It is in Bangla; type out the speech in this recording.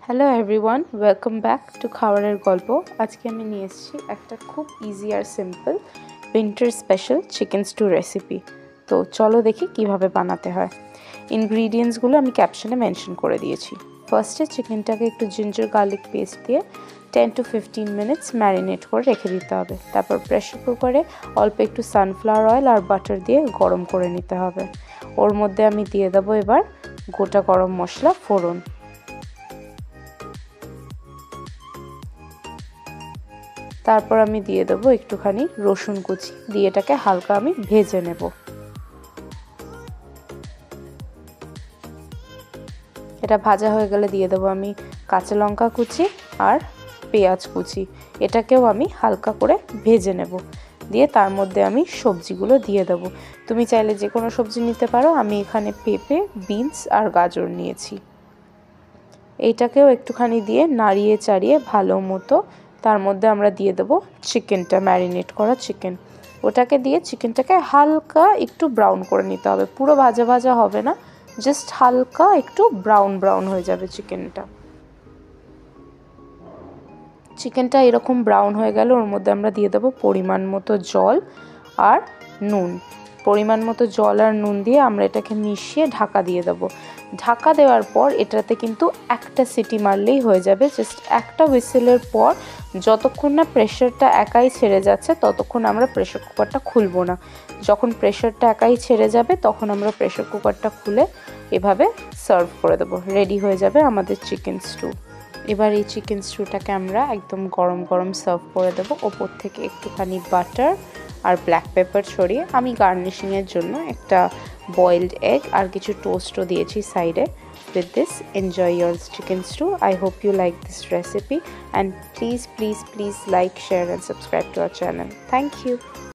Hello everyone, welcome back to খাবারের গল্প। আজকে আমি নিয়ে এসেছি একটা খুব ইজি আর simple winter special chicken stew recipe. তো চলো দেখি কিভাবে বানাতে হয়। ইনগ্রিডিয়েন্টসগুলো আমি ক্যাপশনে মেনশন করে দিয়েছি। ফার্স্টে চিকেনটাকে একটু জিঞ্জার গার্লিক পেস্ট দিয়ে 10 to 15 মিনিটস ম্যারিনেট করে রেখে দিতে হবে। তারপর প্রেশার কুকারে অল্প একটু সানফ্লাওয়ার অয়েল আর বাটার দিয়ে গরম করে নিতে হবে। ওর মধ্যে আমি দিয়ে দেবো এবার গোটা গরম মশলা ফোড়ন। তারপর আমি দিয়ে দেবো একটুখানি রসুন কুচি দিয়ে এটাকে হালকা আমি ভেজে নেব। এটা ভাজা হয়ে গেলে দিয়ে দেবো আমি কাঁচা লঙ্কা কুচি আর পেঁয়াজ কুচি। এটাকেও আমি হালকা করে ভেজে নেব। দিয়ে তার মধ্যে আমি সবজিগুলো দিয়ে দেবো। তুমি চাইলে যে কোনো সবজি নিতে পারো, আমি এখানে পেঁপে, বিনস আর গাজর নিয়েছি। এইটাকেও একটুখানি দিয়ে নাড়িয়ে চাড়িয়ে ভালো মতো তার মধ্যে আমরা দিয়ে দেবো চিকেনটা, ম্যারিনেট করা চিকেন। ওটাকে দিয়ে চিকেনটাকে হালকা একটু ব্রাউন করে নিতে হবে। পুরো ভাজা ভাজা হবে না, জাস্ট হালকা একটু ব্রাউন ব্রাউন হয়ে যাবে চিকেনটা। চিকেনটা এরকম ব্রাউন হয়ে গেলে ওর মধ্যে আমরা দিয়ে দেবো পরিমাণ মতো জল আর নুন। পরিমাণ মতো জল আর নুন দিয়ে আমরা এটাকে মিশিয়ে ঢাকা দিয়ে দেবো। ঢাকা দেওয়ার পর এটাতে কিন্তু একটা সিটি মারলেই হয়ে যাবে। জাস্ট একটা হুইসেলের পর যতক্ষণ না প্রেশারটা একাই ছেড়ে যাচ্ছে ততক্ষণ আমরা প্রেশার কুকারটা খুলবো না। যখন প্রেশারটা একাই ছেড়ে যাবে তখন আমরা প্রেশার কুকারটা খুলে এভাবে সার্ভ করে দেবো। রেডি হয়ে যাবে আমাদের চিকেন স্টু। এবার এই চিকেন স্টুটাকে আমরা একদম গরম গরম সার্ভ করে দেবো। ওপর থেকে একটুখানি বাটার আর ব্ল্যাক পেপার ছড়িয়ে আমি গার্নিশিংয়ের জন্য একটা বয়েলড এগ আর কিছু টোস্টও দিয়েছি সাইডে। With this, enjoy your chicken stew. I hope you like this recipe and please like, share and subscribe to our channel. Thank you.